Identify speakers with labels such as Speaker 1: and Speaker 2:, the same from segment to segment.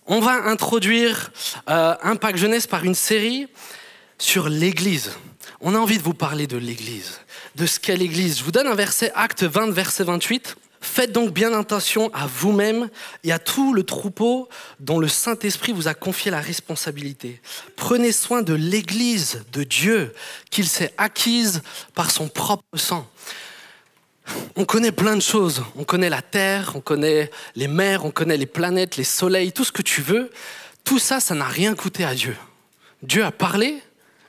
Speaker 1: On va introduire Impact Jeunesse par une série sur l'Église. On a envie de vous parler de l'Église, de ce qu'est l'Église. Je vous donne un verset, Acte 20, verset 28. « Faites donc bien attention à vous-même et à tout le troupeau dont le Saint-Esprit vous a confié la responsabilité. Prenez soin de l'Église de Dieu qu'il s'est acquise par son propre sang. » On connaît plein de choses. On connaît la terre, on connaît les mers, on connaît les planètes, les soleils, tout ce que tu veux. Tout ça, ça n'a rien coûté à Dieu. Dieu a parlé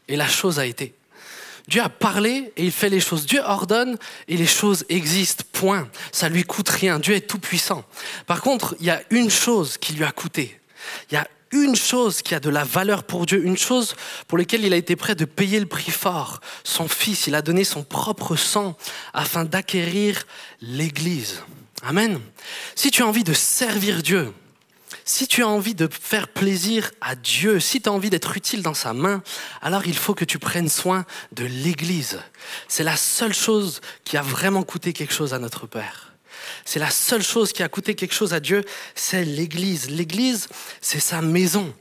Speaker 1: et la chose a été. Dieu a parlé et il fait les choses. Dieu ordonne et les choses existent, point. Ça lui coûte rien. Dieu est tout puissant. Par contre, il y a une chose qui lui a coûté. Il y a une chose qui a de la valeur pour Dieu, une chose pour laquelle il a été prêt de payer le prix fort. Son Fils, il a donné son propre sang afin d'acquérir l'Église. Amen. Si tu as envie de servir Dieu, si tu as envie de faire plaisir à Dieu, si tu as envie d'être utile dans sa main, alors il faut que tu prennes soin de l'Église. C'est la seule chose qui a vraiment coûté quelque chose à notre Père. C'est la seule chose qui a coûté quelque chose à Dieu, c'est l'Église. L'Église, c'est sa maison.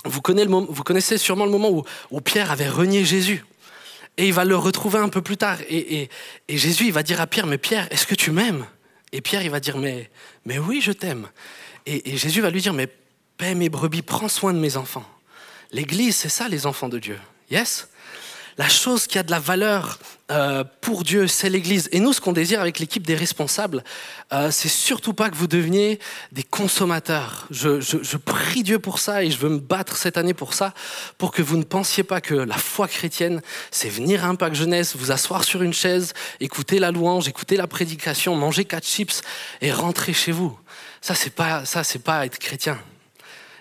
Speaker 1: Vous connaissez sûrement le moment où Pierre avait renié Jésus. Et il va le retrouver un peu plus tard. Et Jésus, il va dire à Pierre, « Mais Pierre, est-ce que tu m'aimes ?» Et Pierre, il va dire, « Mais oui, je t'aime. » Et Jésus va lui dire, « Mais paie mes brebis, prends soin de mes enfants. » L'Église, c'est ça, les enfants de Dieu. Yes ? La chose qui a de la valeur pour Dieu, c'est l'Église. Et nous, ce qu'on désire avec l'équipe des responsables, c'est surtout pas que vous deveniez des consommateurs. Je prie Dieu pour ça et je veux me battre cette année pour ça, pour que vous ne pensiez pas que la foi chrétienne, c'est venir à Impact Jeunesse, vous asseoir sur une chaise, écouter la louange, écouter la prédication, manger 4 chips et rentrer chez vous. Ça, c'est pas être chrétien.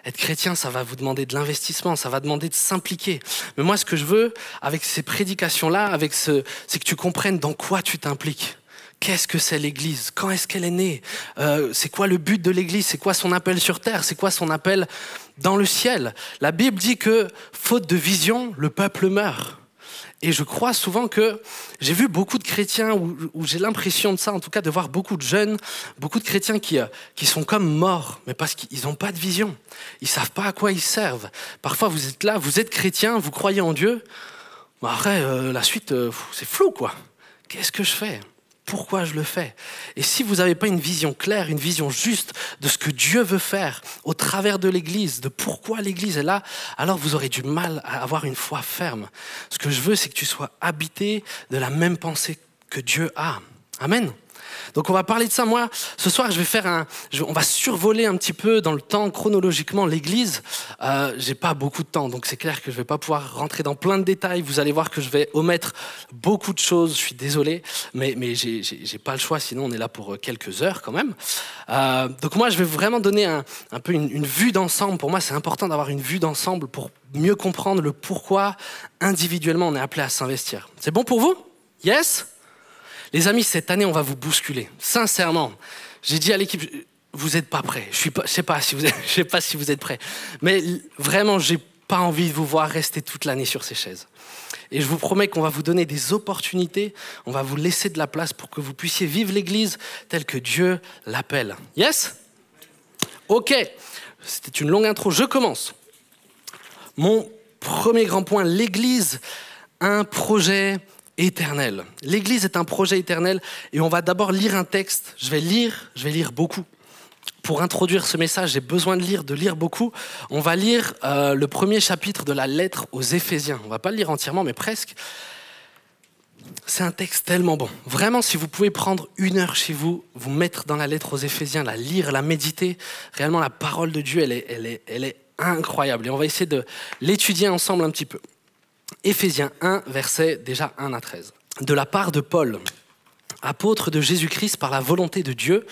Speaker 1: Être chrétien, ça va vous demander de l'investissement, ça va demander de s'impliquer. Mais moi, ce que je veux, avec ces prédications-là, c'est que tu comprennes dans quoi tu t'impliques. Qu'est-ce que c'est l'Église ? Quand est-ce qu'elle est née ? C'est quoi le but de l'Église ? C'est quoi son appel sur terre ? C'est quoi son appel dans le ciel ? La Bible dit que, faute de vision, le peuple meurt. Et je crois souvent que j'ai vu beaucoup de chrétiens, où j'ai l'impression de ça, en tout cas de voir beaucoup de jeunes, beaucoup de chrétiens qui sont comme morts, mais parce qu'ils n'ont pas de vision. Ils ne savent pas à quoi ils servent. Parfois, vous êtes là, vous êtes chrétien, vous croyez en Dieu. Mais après, la suite, c'est flou, quoi. Qu'est-ce que je fais ? Pourquoi je le fais ? Et si vous n'avez pas une vision claire, une vision juste de ce que Dieu veut faire au travers de l'Église, de pourquoi l'Église est là, alors vous aurez du mal à avoir une foi ferme. Ce que je veux, c'est que tu sois habité de la même pensée que Dieu a. Amen. Donc on va parler de ça. Moi, ce soir, on va survoler un petit peu dans le temps chronologiquement l'Église. J'ai pas beaucoup de temps, donc c'est clair que je vais pas pouvoir rentrer dans plein de détails. Vous allez voir que je vais omettre beaucoup de choses. Je suis désolé, mais j'ai pas le choix. Sinon, on est là pour quelques heures quand même. Donc moi, je vais vraiment donner un peu une vue d'ensemble. Pour moi, c'est important d'avoir une vue d'ensemble pour mieux comprendre le pourquoi individuellement on est appelé à s'investir. C'est bon pour vous ? Yes ? Les amis, cette année, on va vous bousculer. Sincèrement, j'ai dit à l'équipe, vous n'êtes pas prêts. Je sais pas si vous êtes prêts. Mais vraiment, j'ai pas envie de vous voir rester toute l'année sur ces chaises. Et je vous promets qu'on va vous donner des opportunités. On va vous laisser de la place pour que vous puissiez vivre l'Église telle que Dieu l'appelle. Yes ? Ok. C'était une longue intro. Je commence. Mon premier grand point, l'Église, un projet éternel. L'Église est un projet éternel et on va d'abord lire un texte. Je vais lire beaucoup. Pour introduire ce message, j'ai besoin de lire beaucoup. On va lire le premier chapitre de la lettre aux Éphésiens. On ne va pas le lire entièrement, mais presque. C'est un texte tellement bon. Vraiment, si vous pouvez prendre 1 heure chez vous, vous mettre dans la lettre aux Éphésiens, la lire, la méditer, réellement la parole de Dieu, elle est incroyable. Et on va essayer de l'étudier ensemble un petit peu. Éphésiens 1, versets déjà 1 à 13. De la part de Paul, apôtre de Jésus-Christ par la volonté de Dieu,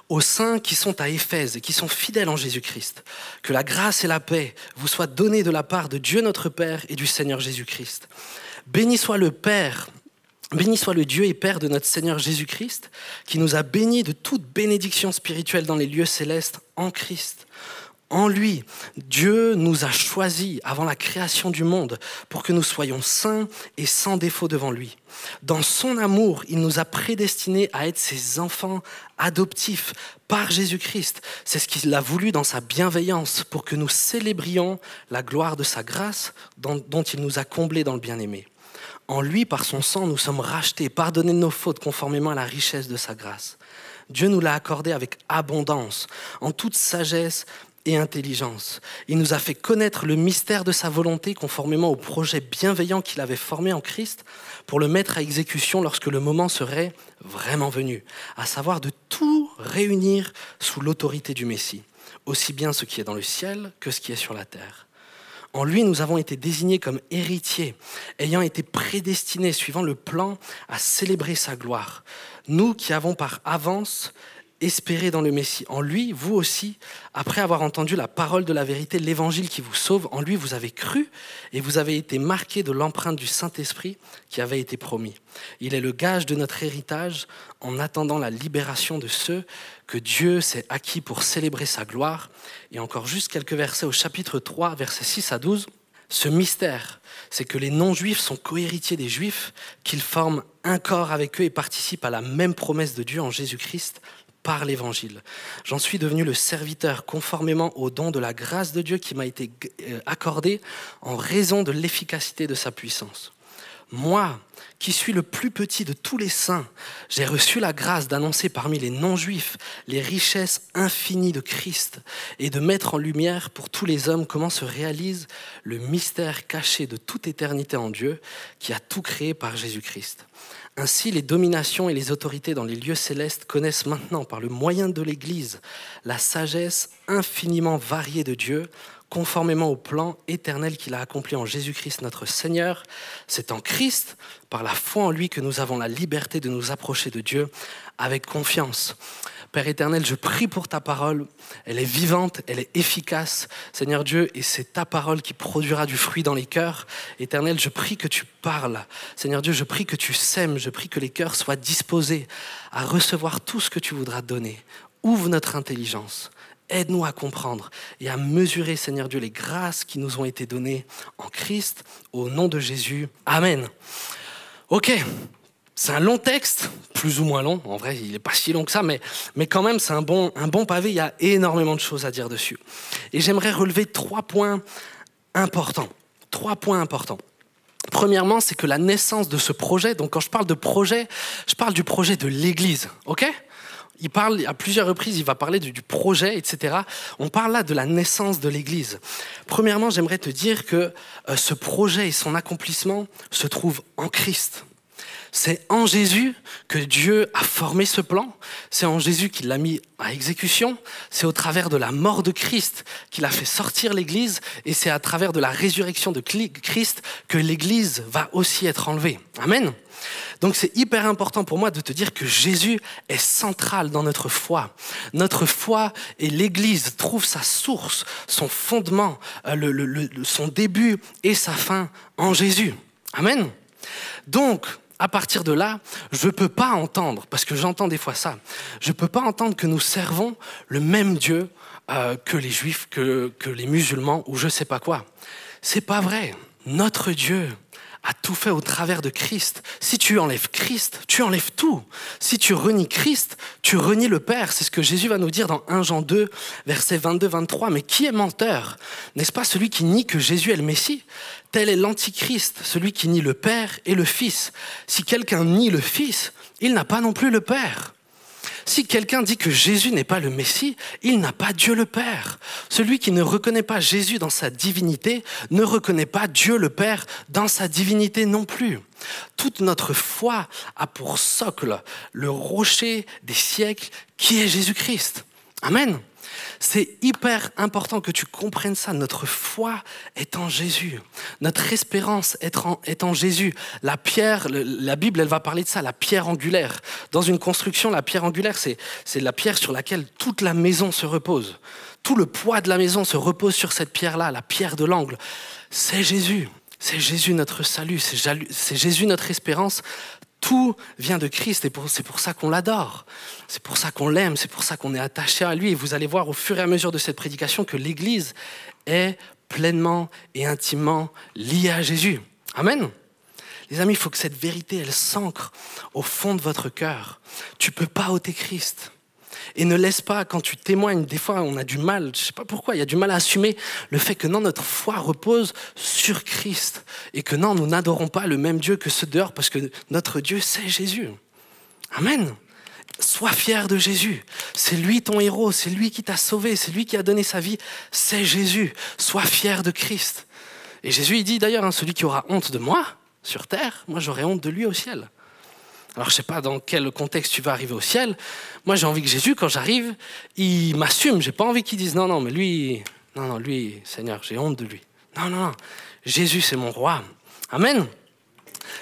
Speaker 1: aux saints qui sont à Éphèse et qui sont fidèles en Jésus-Christ, que la grâce et la paix vous soient données de la part de Dieu notre Père et du Seigneur Jésus-Christ. Béni soit le Dieu et Père de notre Seigneur Jésus-Christ, qui nous a bénis de toute bénédiction spirituelle dans les lieux célestes en Christ, En lui, Dieu nous a choisis avant la création du monde pour que nous soyons saints et sans défaut devant lui. Dans son amour, il nous a prédestinés à être ses enfants adoptifs par Jésus-Christ. C'est ce qu'il a voulu dans sa bienveillance pour que nous célébrions la gloire de sa grâce dont il nous a comblés dans le bien-aimé. En lui, par son sang, nous sommes rachetés, pardonnés de nos fautes conformément à la richesse de sa grâce. Dieu nous l'a accordé avec abondance, en toute sagesse et intelligence. Il nous a fait connaître le mystère de sa volonté conformément au projet bienveillant qu'il avait formé en Christ pour le mettre à exécution lorsque le moment serait vraiment venu, à savoir de tout réunir sous l'autorité du Messie, aussi bien ce qui est dans le ciel que ce qui est sur la terre. En lui, nous avons été désignés comme héritiers, ayant été prédestinés, suivant le plan, à célébrer sa gloire. Nous qui avons par avance espéré dans le Messie. En lui, vous aussi, après avoir entendu la parole de la vérité, l'évangile qui vous sauve, en lui vous avez cru et vous avez été marqués de l'empreinte du Saint-Esprit qui avait été promis. Il est le gage de notre héritage en attendant la libération de ceux que Dieu s'est acquis pour célébrer sa gloire. Et encore juste quelques versets au chapitre 3, versets 6 à 12. Ce mystère, c'est que les non-juifs sont cohéritiers des juifs, qu'ils forment un corps avec eux et participent à la même promesse de Dieu en Jésus-Christ, par l'évangile. J'en suis devenu le serviteur conformément au don de la grâce de Dieu qui m'a été accordé en raison de l'efficacité de sa puissance. Moi, qui suis le plus petit de tous les saints, j'ai reçu la grâce d'annoncer parmi les non-juifs les richesses infinies de Christ et de mettre en lumière pour tous les hommes comment se réalise le mystère caché de toute éternité en Dieu qui a tout créé par Jésus-Christ. Ainsi, les dominations et les autorités dans les lieux célestes connaissent maintenant, par le moyen de l'Église, la sagesse infiniment variée de Dieu, conformément au plan éternel qu'il a accompli en Jésus-Christ notre Seigneur. C'est en Christ, par la foi en lui, que nous avons la liberté de nous approcher de Dieu avec confiance. Père éternel, je prie pour ta parole. Elle est vivante, elle est efficace, Seigneur Dieu, et c'est ta parole qui produira du fruit dans les cœurs. Éternel, je prie que tu parles. Seigneur Dieu, je prie que tu sèmes, je prie que les cœurs soient disposés à recevoir tout ce que tu voudras donner. Ouvre notre intelligence. Aide-nous à comprendre et à mesurer, Seigneur Dieu, les grâces qui nous ont été données en Christ, au nom de Jésus. Amen. Ok, c'est un long texte, plus ou moins long. En vrai, il n'est pas si long que ça, mais quand même, c'est un bon pavé. Il y a énormément de choses à dire dessus. Et j'aimerais relever 3 points importants. 3 points importants. Premièrement, c'est que la naissance de ce projet, donc quand je parle de projet, je parle du projet de l'Église, ok ? Il parle à plusieurs reprises, il va parler du projet, etc. On parle là de la naissance de l'Église. Premièrement, j'aimerais te dire que ce projet et son accomplissement se trouvent en Christ. C'est en Jésus que Dieu a formé ce plan. C'est en Jésus qu'il l'a mis à exécution. C'est au travers de la mort de Christ qu'il a fait sortir l'Église. Et c'est à travers de la résurrection de Christ que l'Église va aussi être enlevée. Amen. Donc c'est hyper important pour moi de te dire que Jésus est central dans notre foi. Notre foi et l'Église trouvent sa source, son fondement, son début et sa fin en Jésus. Amen. Donc, à partir de là, je ne peux pas entendre, parce que j'entends des fois ça, je ne peux pas entendre que nous servons le même Dieu que les Juifs, que les musulmans ou je ne sais pas quoi. C'est pas vrai. Notre Dieu a tout fait au travers de Christ. Si tu enlèves Christ, tu enlèves tout. Si tu renies Christ, tu renies le Père. C'est ce que Jésus va nous dire dans 1 Jean 2, versets 22-23. Mais qui est menteur? N'est-ce pas celui qui nie que Jésus est le Messie? Tel est l'Antichrist, celui qui nie le Père et le Fils. Si quelqu'un nie le Fils, il n'a pas non plus le Père. Si quelqu'un dit que Jésus n'est pas le Messie, il n'a pas Dieu le Père. Celui qui ne reconnaît pas Jésus dans sa divinité ne reconnaît pas Dieu le Père dans sa divinité non plus. Toute notre foi a pour socle le rocher des siècles qui est Jésus-Christ. Amen. C'est hyper important que tu comprennes ça. Notre foi est en Jésus. Notre espérance est en Jésus. La pierre, la Bible, elle va parler de ça, la pierre angulaire. Dans une construction, la pierre angulaire, c'est la pierre sur laquelle toute la maison se repose. Tout le poids de la maison se repose sur cette pierre-là, la pierre de l'angle. C'est Jésus. C'est Jésus notre salut. C'est Jésus notre espérance. Tout vient de Christ et c'est pour ça qu'on l'adore. C'est pour ça qu'on l'aime, c'est pour ça qu'on est attaché à lui. Et vous allez voir au fur et à mesure de cette prédication que l'Église est pleinement et intimement liée à Jésus. Amen. Les amis, il faut que cette vérité, elle s'ancre au fond de votre cœur. Tu ne peux pas ôter Christ. Et ne laisse pas, quand tu témoignes, des fois on a du mal, je ne sais pas pourquoi, il y a du mal à assumer le fait que non, notre foi repose sur Christ. Et que non, nous n'adorons pas le même Dieu que ceux dehors, parce que notre Dieu, c'est Jésus. Amen. Sois fier de Jésus. C'est lui ton héros, c'est lui qui t'a sauvé, c'est lui qui a donné sa vie, c'est Jésus. Sois fier de Christ. Et Jésus, il dit d'ailleurs, celui qui aura honte de moi sur terre, moi j'aurai honte de lui au ciel. Alors je ne sais pas dans quel contexte tu vas arriver au ciel. Moi j'ai envie que Jésus, quand j'arrive, il m'assume. Je n'ai pas envie qu'il dise non, mais lui, Seigneur, j'ai honte de lui. Non, Jésus c'est mon roi. Amen.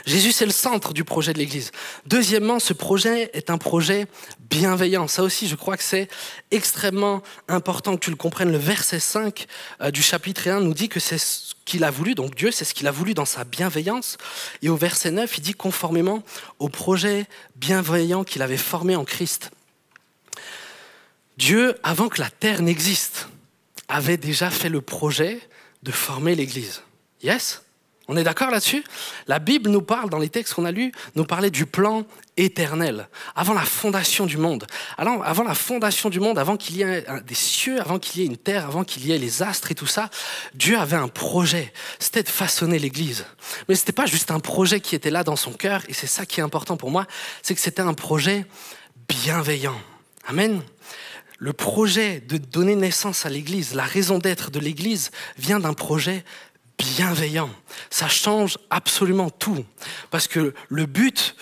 Speaker 1: Jésus, c'est le centre du projet de l'Église. Deuxièmement, ce projet est un projet bienveillant. Ça aussi, je crois que c'est extrêmement important que tu le comprennes. Le verset 5 du chapitre 1 nous dit que c'est ce qu'il a voulu, donc Dieu, c'est ce qu'il a voulu dans sa bienveillance. Et au verset 9, il dit conformément au projet bienveillant qu'il avait formé en Christ. Dieu, avant que la terre n'existe, avait déjà fait le projet de former l'Église. Yes ? On est d'accord là-dessus ? La Bible nous parle, dans les textes qu'on a lus, nous parlait du plan éternel, avant la fondation du monde. Alors, avant la fondation du monde, avant qu'il y ait des cieux, avant qu'il y ait une terre, avant qu'il y ait les astres et tout ça, Dieu avait un projet, c'était de façonner l'Église. Mais ce n'était pas juste un projet qui était là dans son cœur, et c'est ça qui est important pour moi, c'est que c'était un projet bienveillant. Amen. Le projet de donner naissance à l'Église, la raison d'être de l'Église vient d'un projet bienveillant. Ça change absolument tout. Parce que le but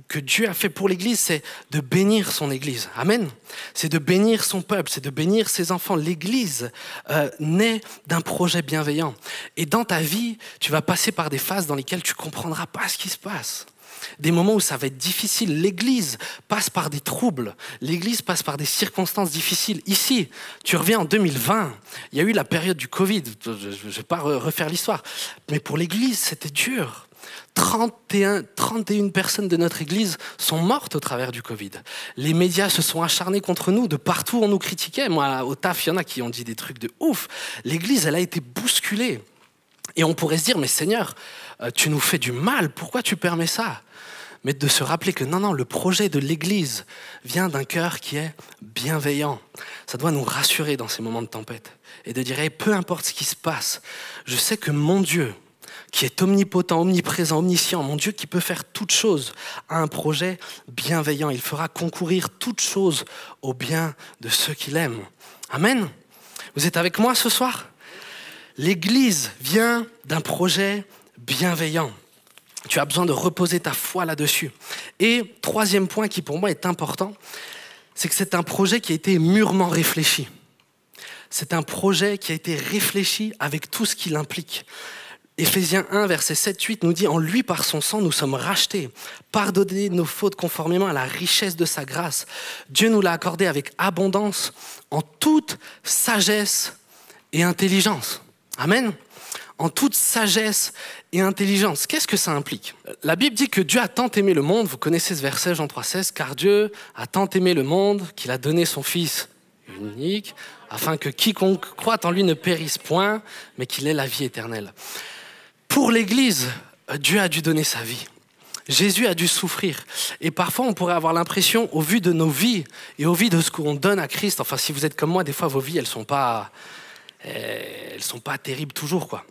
Speaker 1: que Dieu a fait pour l'Église, c'est de bénir son Église. Amen. C'est de bénir son peuple, c'est de bénir ses enfants. L'Église naît d'un projet bienveillant. Et dans ta vie, tu vas passer par des phases dans lesquelles tu ne comprendras pas ce qui se passe. Des moments où ça va être difficile. L'Église passe par des troubles. L'Église passe par des circonstances difficiles. Ici, tu reviens en 2020. Il y a eu la période du Covid. Je ne vais pas refaire l'histoire. Mais pour l'Église, c'était dur. 31 personnes de notre Église sont mortes au travers du Covid. Les médias se sont acharnés contre nous. De partout, on nous critiquait. Moi, au taf, il y en a qui ont dit des trucs de ouf. L'Église, elle a été bousculée. Et on pourrait se dire, mais Seigneur, tu nous fais du mal. Pourquoi tu permets ça ? Mais de se rappeler que non, le projet de l'Église vient d'un cœur qui est bienveillant. Ça doit nous rassurer dans ces moments de tempête. Et de dire, peu importe ce qui se passe, je sais que mon Dieu, qui est omnipotent, omniprésent, omniscient, mon Dieu qui peut faire toutes choses, a un projet bienveillant. Il fera concourir toutes choses au bien de ceux qui l'aiment. Amen. Vous êtes avec moi ce soir ? L'Église vient d'un projet bienveillant. Tu as besoin de reposer ta foi là-dessus. Et troisième point qui pour moi est important, c'est que c'est un projet qui a été mûrement réfléchi. C'est un projet qui a été réfléchi avec tout ce qu'il implique. Éphésiens 1, versets 7-8 nous dit « En lui, par son sang, nous sommes rachetés, pardonnés nos fautes conformément à la richesse de sa grâce. Dieu nous l'a accordé avec abondance, en toute sagesse et intelligence. » Amen. En toute sagesse et intelligence. Qu'est-ce que ça implique ? La Bible dit que Dieu a tant aimé le monde, vous connaissez ce verset, Jean 3,16, car Dieu a tant aimé le monde qu'il a donné son Fils unique, afin que quiconque croit en lui ne périsse point, mais qu'il ait la vie éternelle. Pour l'Église, Dieu a dû donner sa vie. Jésus a dû souffrir. Et parfois, on pourrait avoir l'impression, au vu de nos vies et au vu de ce qu'on donne à Christ, enfin, si vous êtes comme moi, des fois, vos vies, elles sont pas terribles toujours, quoi.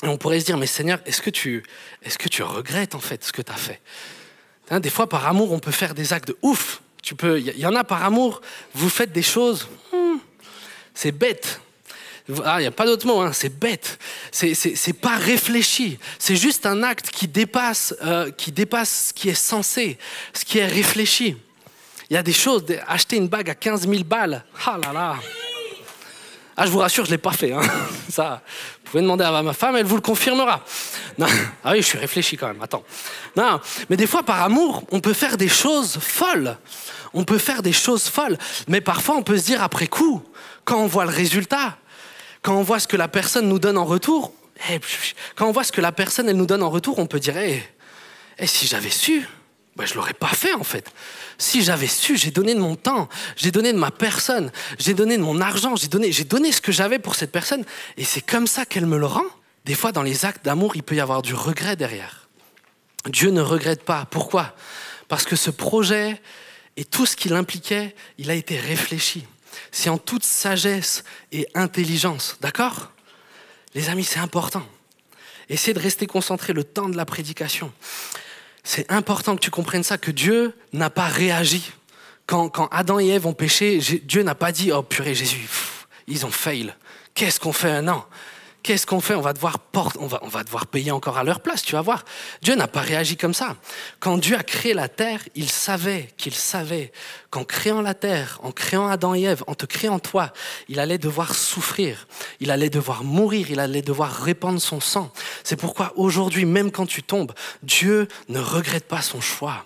Speaker 1: Et on pourrait se dire, mais Seigneur, est-ce que tu regrettes en fait ce que tu as fait ? Des fois, par amour, on peut faire des actes de ouf. Il y en a par amour, vous faites des choses, c'est bête. Il n'y a pas d'autre mot, c'est bête. C'est pas réfléchi. C'est juste un acte qui dépasse ce qui est censé, ce qui est réfléchi. Il y a des choses, acheter une bague à 15 000 balles, ah là là. Ah, je vous rassure, je ne l'ai pas fait. Ça, vous pouvez demander à ma femme, elle vous le confirmera. Non. Ah oui, je suis réfléchi quand même, attends. Non, mais des fois, par amour, on peut faire des choses folles. Mais parfois, on peut se dire après coup, quand on voit le résultat, quand on voit ce que la personne nous donne en retour, on peut dire, si j'avais su, je ne l'aurais pas fait en fait. Si j'avais su, j'ai donné de mon temps, j'ai donné de ma personne, j'ai donné de mon argent, j'ai donné ce que j'avais pour cette personne. Et c'est comme ça qu'elle me le rend. Des fois, dans les actes d'amour, il peut y avoir du regret derrière. Dieu ne regrette pas. Pourquoi ? Parce que ce projet et tout ce qu'il impliquait, il a été réfléchi. C'est en toute sagesse et intelligence. D'accord ? Les amis, c'est important. Essayez de rester concentré le temps de la prédication. C'est important que tu comprennes ça, que Dieu n'a pas réagi. Quand Adam et Ève ont péché, Dieu n'a pas dit « Oh purée, Jésus, ils ont fail. Qu'est-ce qu'on fait maintenant ? Qu'est-ce qu'on fait ? On va devoir payer encore à leur place, tu vas voir. » Dieu n'a pas réagi comme ça. Quand Dieu a créé la terre, il savait qu'en créant la terre, en créant Adam et Ève, en te créant toi, il allait devoir souffrir, il allait devoir mourir, il allait devoir répandre son sang. C'est pourquoi aujourd'hui, même quand tu tombes, Dieu ne regrette pas son choix.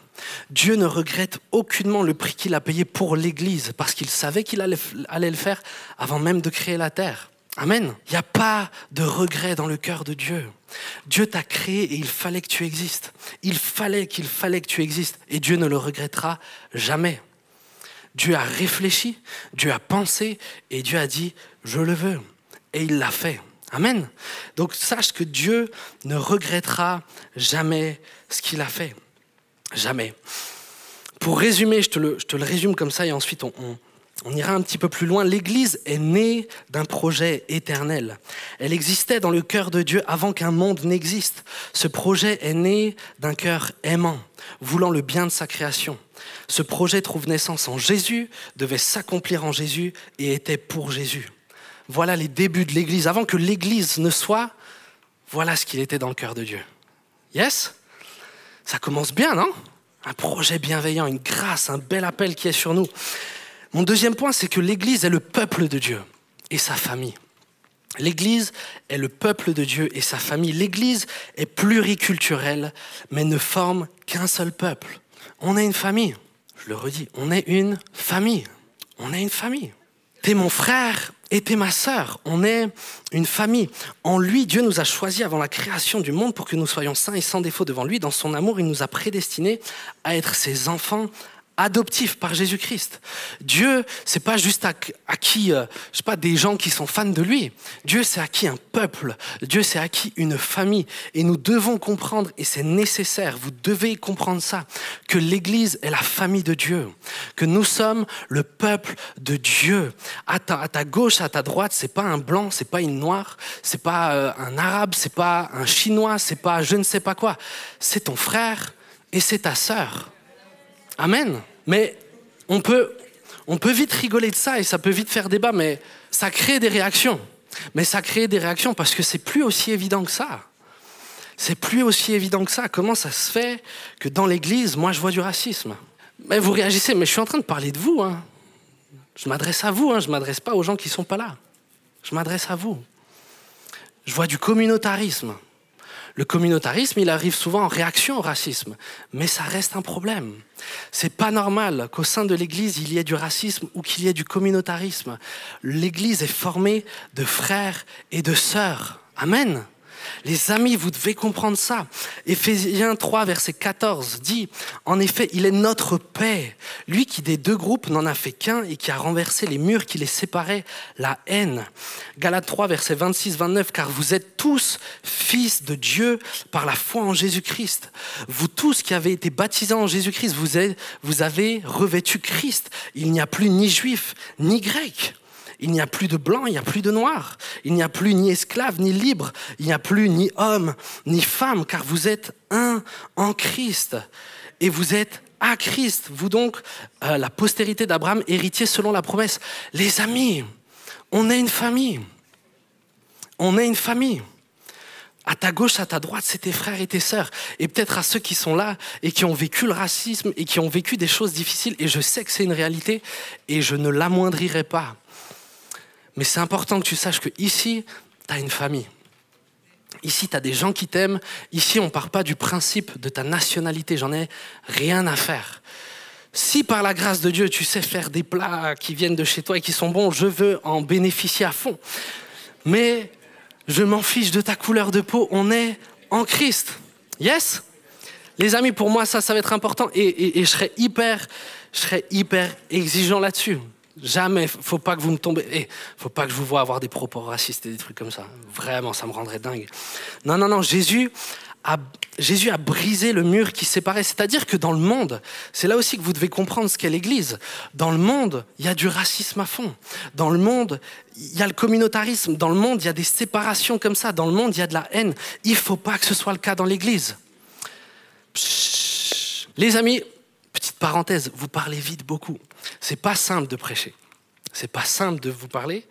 Speaker 1: Dieu ne regrette aucunement le prix qu'il a payé pour l'Église, parce qu'il savait qu'il allait le faire avant même de créer la terre. Amen. Il n'y a pas de regret dans le cœur de Dieu. Dieu t'a créé et il fallait que tu existes. Il fallait que tu existes. Et Dieu ne le regrettera jamais. Dieu a réfléchi, Dieu a pensé et Dieu a dit « je le veux ». Et il l'a fait. Amen. Donc sache que Dieu ne regrettera jamais ce qu'il a fait. Jamais. Pour résumer, je te le résume comme ça et ensuite on ira un petit peu plus loin. L'Église est née d'un projet éternel. Elle existait dans le cœur de Dieu avant qu'un monde n'existe. Ce projet est né d'un cœur aimant, voulant le bien de sa création. Ce projet trouve naissance en Jésus, devait s'accomplir en Jésus et était pour Jésus. Voilà les débuts de l'Église. Avant que l'Église ne soit, voilà ce qu'il était dans le cœur de Dieu. Yes ? Ça commence bien, non ? Un projet bienveillant, une grâce, un bel appel qui est sur nous. Mon deuxième point, c'est que l'Église est le peuple de Dieu et sa famille. L'Église est le peuple de Dieu et sa famille. L'Église est pluriculturelle, mais ne forme qu'un seul peuple. On est une famille. Je le redis, on est une famille. On est une famille. T'es mon frère et t'es ma sœur. On est une famille. En lui, Dieu nous a choisis avant la création du monde pour que nous soyons saints et sans défaut devant lui. Dans son amour, il nous a prédestinés à être ses enfants adoptif par Jésus-Christ. Dieu, c'est pas juste à qui, je sais pas, des gens qui sont fans de lui. Dieu, c'est acquis un peuple. Dieu, c'est acquis une famille. Et nous devons comprendre, et c'est nécessaire, vous devez comprendre ça, que l'Église est la famille de Dieu, que nous sommes le peuple de Dieu. À ta gauche, à ta droite, c'est pas un blanc, c'est pas une noire, c'est pas un arabe, c'est pas un chinois, c'est pas je ne sais pas quoi. C'est ton frère et c'est ta sœur. Amen. Mais on peut vite rigoler de ça et ça peut vite faire débat, mais ça crée des réactions. Mais ça crée des réactions parce que c'est plus aussi évident que ça. C'est plus aussi évident que ça. Comment ça se fait que dans l'église, moi je vois du racisme ? Mais vous réagissez, mais je suis en train de parler de vous. Hein. Je m'adresse à vous, je ne m'adresse pas aux gens qui ne sont pas là. Je m'adresse à vous. Je vois du communautarisme. Le communautarisme, il arrive souvent en réaction au racisme, mais ça reste un problème. C'est pas normal qu'au sein de l'Église, il y ait du racisme ou qu'il y ait du communautarisme. L'Église est formée de frères et de sœurs. Amen. Les amis, vous devez comprendre ça. Éphésiens 3, verset 14 dit « En effet, il est notre paix, lui qui des deux groupes n'en a fait qu'un et qui a renversé les murs qui les séparaient, la haine. » Galates 3, verset 26-29 « Car vous êtes tous fils de Dieu par la foi en Jésus-Christ. Vous tous qui avez été baptisés en Jésus-Christ, vous avez revêtu Christ. Il n'y a plus ni juif, ni grec. » Il n'y a plus de blanc, il n'y a plus de noir. Il n'y a plus ni esclave, ni libre. Il n'y a plus ni homme, ni femme, car vous êtes un en Christ. Et vous êtes à Christ. Vous donc, la postérité d'Abraham, héritier selon la promesse. Les amis, on est une famille. On est une famille. À ta gauche, à ta droite, c'est tes frères et tes sœurs. Et peut-être à ceux qui sont là et qui ont vécu le racisme et qui ont vécu des choses difficiles. Et je sais que c'est une réalité et je ne l'amoindrirai pas. Mais c'est important que tu saches qu'ici, tu as une famille. Ici, tu as des gens qui t'aiment. Ici, on ne part pas du principe de ta nationalité. J'en ai rien à faire. Si par la grâce de Dieu, tu sais faire des plats qui viennent de chez toi et qui sont bons, je veux en bénéficier à fond. Mais je m'en fiche de ta couleur de peau. On est en Christ. Yes ? Les amis, pour moi, ça va être important et je serai hyper exigeant là-dessus. Jamais, faut pas que vous me tombez, faut pas que je vous vois avoir des propos racistes et des trucs comme ça. Vraiment, ça me rendrait dingue. Non, Jésus a brisé le mur qui séparait. C'est-à-dire que dans le monde, c'est là aussi que vous devez comprendre ce qu'est l'Église. Dans le monde, il y a du racisme à fond. Dans le monde, il y a le communautarisme. Dans le monde, il y a des séparations comme ça. Dans le monde, il y a de la haine. Il faut pas que ce soit le cas dans l'Église. Les amis, petite parenthèse, vous parlez vite beaucoup. C'est pas simple de prêcher. C'est pas simple de vous parler.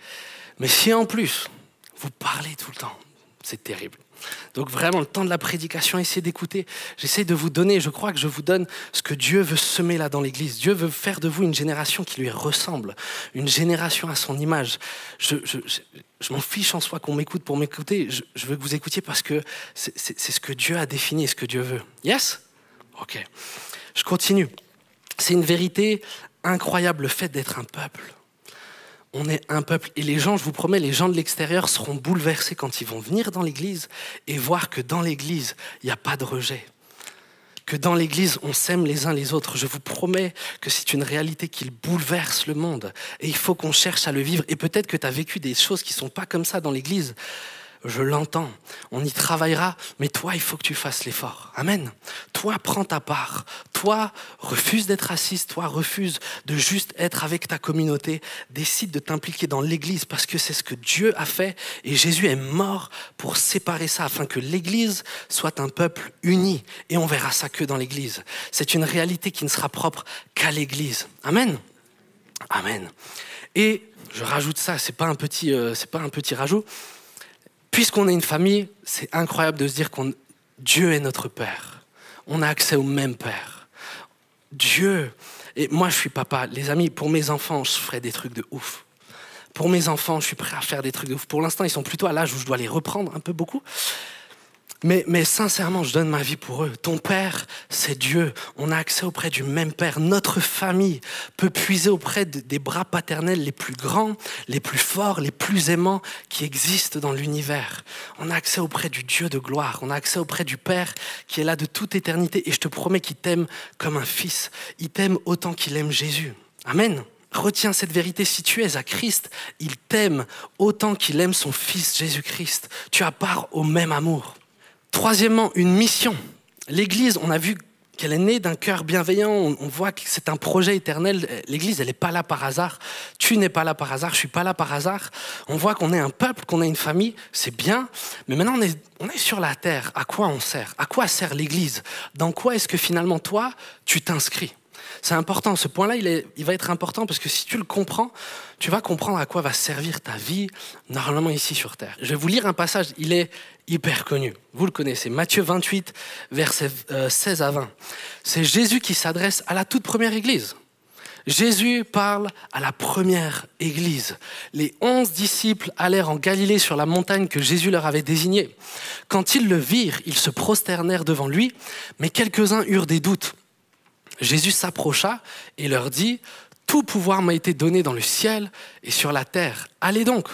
Speaker 1: Mais si en plus, vous parlez tout le temps, c'est terrible. Donc vraiment, le temps de la prédication, essayez d'écouter. J'essaie de vous donner, je crois que je vous donne ce que Dieu veut semer là dans l'Église. Dieu veut faire de vous une génération qui lui ressemble, une génération à son image. Je m'en fiche en soi qu'on m'écoute pour m'écouter. Je veux que vous écoutiez parce que c'est ce que Dieu a défini et ce que Dieu veut. Yes? Ok. Je continue. C'est une vérité incroyable, le fait d'être un peuple. On est un peuple et les gens, je vous promets, les gens de l'extérieur seront bouleversés quand ils vont venir dans l'église et voir que dans l'église, il n'y a pas de rejet. Que dans l'église, on s'aime les uns les autres. Je vous promets que c'est une réalité qui bouleverse le monde et il faut qu'on cherche à le vivre. Et peut-être que tu as vécu des choses qui ne sont pas comme ça dans l'église. Je l'entends, on y travaillera, mais toi, il faut que tu fasses l'effort. Amen. Toi, prends ta part. Toi, refuse d'être raciste. Toi, refuse de juste être avec ta communauté. Décide de t'impliquer dans l'église parce que c'est ce que Dieu a fait et Jésus est mort pour séparer ça afin que l'église soit un peuple uni. Et on verra ça que dans l'église. C'est une réalité qui ne sera propre qu'à l'église. Amen. Amen. Et je rajoute ça, c'est pas un petit rajout. Puisqu'on est une famille, c'est incroyable de se dire que Dieu est notre Père. On a accès au même Père. Dieu, et moi je suis papa, les amis, pour mes enfants, je ferai des trucs de ouf. Pour mes enfants, je suis prêt à faire des trucs de ouf. Pour l'instant, ils sont plutôt à l'âge où je dois les reprendre un peu beaucoup. Mais sincèrement, je donne ma vie pour eux. Ton Père, c'est Dieu. On a accès auprès du même Père. Notre famille peut puiser auprès des bras paternels les plus grands, les plus forts, les plus aimants qui existent dans l'univers. On a accès auprès du Dieu de gloire. On a accès auprès du Père qui est là de toute éternité. Et je te promets qu'il t'aime comme un fils. Il t'aime autant qu'il aime Jésus. Amen. Retiens cette vérité, si tu es à Christ, il t'aime autant qu'il aime son fils Jésus-Christ. Tu as part au même amour. Troisièmement, une mission. L'Église, on a vu qu'elle est née d'un cœur bienveillant, on voit que c'est un projet éternel. L'Église, elle n'est pas là par hasard. Tu n'es pas là par hasard, je ne suis pas là par hasard. On voit qu'on est un peuple, qu'on est une famille, c'est bien. Mais maintenant, on est sur la terre. À quoi on sert? À quoi sert l'Église? Dans quoi est-ce que finalement, toi, tu t'inscris? C'est important, ce point-là, il va être important parce que si tu le comprends, tu vas comprendre à quoi va servir ta vie normalement ici sur Terre. Je vais vous lire un passage, il est hyper connu. Vous le connaissez, Matthieu 28, versets 16 à 20. C'est Jésus qui s'adresse à la toute première église. Jésus parle à la première église. Les 11 disciples allèrent en Galilée sur la montagne que Jésus leur avait désignée. Quand ils le virent, ils se prosternèrent devant lui, mais quelques-uns eurent des doutes. Jésus s'approcha et leur dit « Tout pouvoir m'a été donné dans le ciel et sur la terre. Allez donc,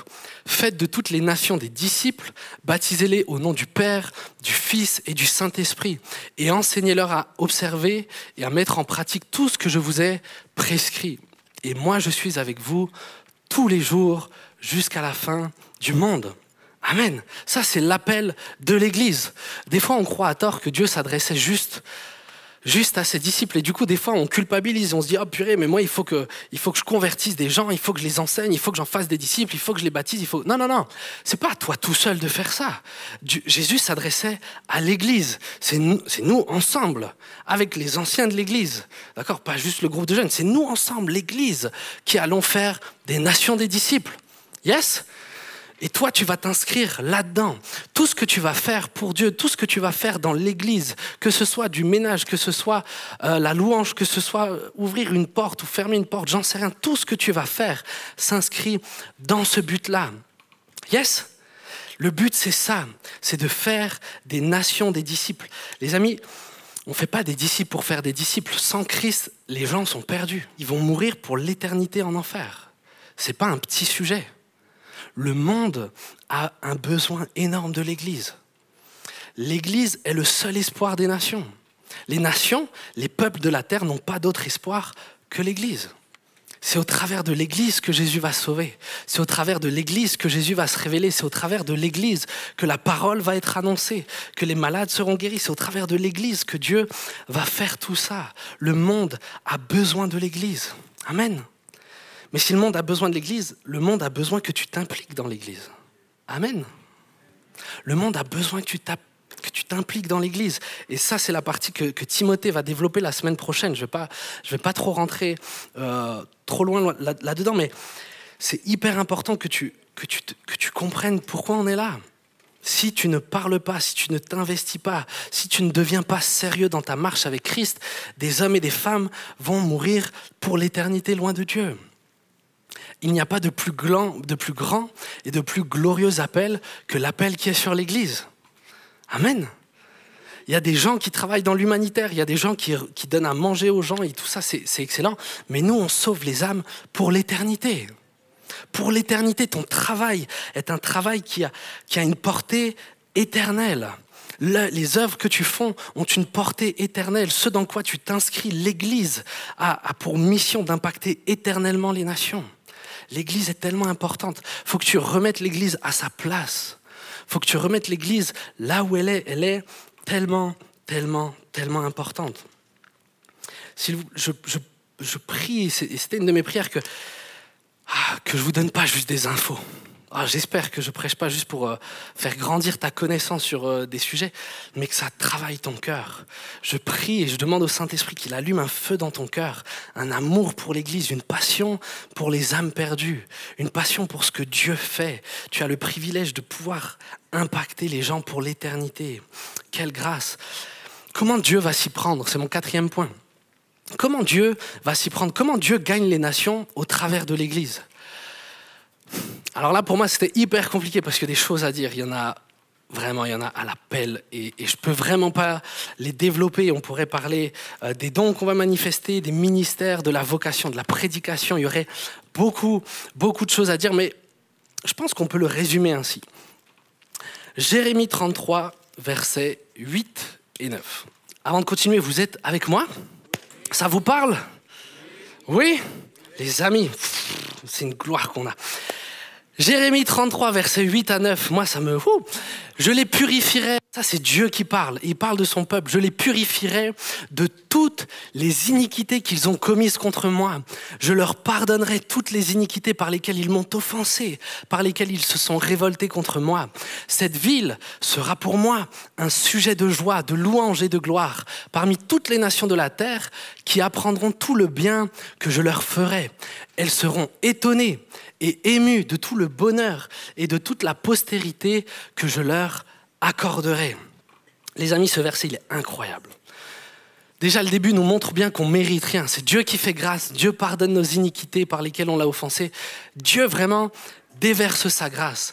Speaker 1: faites de toutes les nations des disciples, baptisez-les au nom du Père, du Fils et du Saint-Esprit, et enseignez-leur à observer et à mettre en pratique tout ce que je vous ai prescrit. Et moi, je suis avec vous tous les jours jusqu'à la fin du monde. » Amen. Ça, c'est l'appel de l'Église. Des fois, on croit à tort que Dieu s'adressait juste à ses disciples. Et du coup, des fois, on culpabilise. On se dit, oh purée, mais moi, il faut que je convertisse des gens, il faut que je les enseigne, il faut que j'en fasse des disciples, il faut que je les baptise. Non. C'est pas à toi tout seul de faire ça. Jésus s'adressait à l'Église. C'est nous ensemble, avec les anciens de l'Église. D'accord? Pas juste le groupe de jeunes. C'est nous ensemble, l'Église, qui allons faire des nations des disciples. Yes? Et toi, tu vas t'inscrire là-dedans. Tout ce que tu vas faire pour Dieu, tout ce que tu vas faire dans l'église, que ce soit du ménage, que ce soit la louange, que ce soit ouvrir une porte ou fermer une porte, j'en sais rien. Tout ce que tu vas faire s'inscrit dans ce but-là. Yes? Le but, c'est ça. C'est de faire des nations des disciples. Les amis, on ne fait pas des disciples pour faire des disciples. Sans Christ, les gens sont perdus. Ils vont mourir pour l'éternité en enfer. Ce n'est pas un petit sujet. Le monde a un besoin énorme de l'Église. L'Église est le seul espoir des nations. Les nations, les peuples de la terre n'ont pas d'autre espoir que l'Église. C'est au travers de l'Église que Jésus va sauver. C'est au travers de l'Église que Jésus va se révéler. C'est au travers de l'Église que la parole va être annoncée, que les malades seront guéris. C'est au travers de l'Église que Dieu va faire tout ça. Le monde a besoin de l'Église. Amen. Mais si le monde a besoin de l'Église, le monde a besoin que tu t'impliques dans l'Église. Amen. Le monde a besoin que tu t'impliques dans l'Église. Et ça, c'est la partie que Timothée va développer la semaine prochaine. Je vais pas trop rentrer trop loin là-dedans, mais c'est hyper important que tu comprennes pourquoi on est là. Si tu ne parles pas, si tu ne t'investis pas, si tu ne deviens pas sérieux dans ta marche avec Christ, des hommes et des femmes vont mourir pour l'éternité loin de Dieu. Il n'y a pas de plus grand et de plus glorieux appel que l'appel qui est sur l'Église. Amen. Il y a des gens qui travaillent dans l'humanitaire, il y a des gens qui donnent à manger aux gens et tout ça, c'est excellent. Mais nous, on sauve les âmes pour l'éternité. Pour l'éternité, ton travail est un travail qui a une portée éternelle. Les œuvres que tu fais ont une portée éternelle. Ce dans quoi tu t'inscris, l'Église a pour mission d'impacter éternellement les nations. L'Église est tellement importante. Il faut que tu remettes l'Église à sa place. Il faut que tu remettes l'Église là où elle est. Elle est tellement, tellement, tellement importante. Je prie, et c'était une de mes prières, que je ne vous donne pas juste des infos. J'espère que je ne prêche pas juste pour faire grandir ta connaissance sur des sujets, mais que ça travaille ton cœur. Je prie et je demande au Saint-Esprit qu'il allume un feu dans ton cœur, un amour pour l'Église, une passion pour les âmes perdues, une passion pour ce que Dieu fait. Tu as le privilège de pouvoir impacter les gens pour l'éternité. Quelle grâce! Comment Dieu va s'y prendre? C'est mon 4e point. Comment Dieu va s'y prendre? Comment Dieu gagne les nations au travers de l'Église? Alors là, pour moi, c'était hyper compliqué parce qu'il y a des choses à dire. Il y en a à la pelle et je ne peux vraiment pas les développer. On pourrait parler des dons qu'on va manifester, des ministères, de la vocation, de la prédication. Il y aurait beaucoup, beaucoup de choses à dire, mais je pense qu'on peut le résumer ainsi. Jérémie 33, versets 8 et 9. Avant de continuer, vous êtes avec moi? Ça vous parle? Oui? Les amis, c'est une gloire qu'on a. Jérémie 33, versets 8 à 9, moi ça me... Je les purifierai, ça c'est Dieu qui parle, il parle de son peuple, je les purifierai de toutes les iniquités qu'ils ont commises contre moi. Je leur pardonnerai toutes les iniquités par lesquelles ils m'ont offensé, par lesquelles ils se sont révoltés contre moi. Cette ville sera pour moi un sujet de joie, de louange et de gloire parmi toutes les nations de la terre qui apprendront tout le bien que je leur ferai. Elles seront étonnées et émues de tout le bonheur et de toute la postérité que je leur accorderai. Les amis, ce verset, il est incroyable. Déjà, le début nous montre bien qu'on ne mérite rien. C'est Dieu qui fait grâce. Dieu pardonne nos iniquités par lesquelles on l'a offensé. Dieu vraiment déverse sa grâce.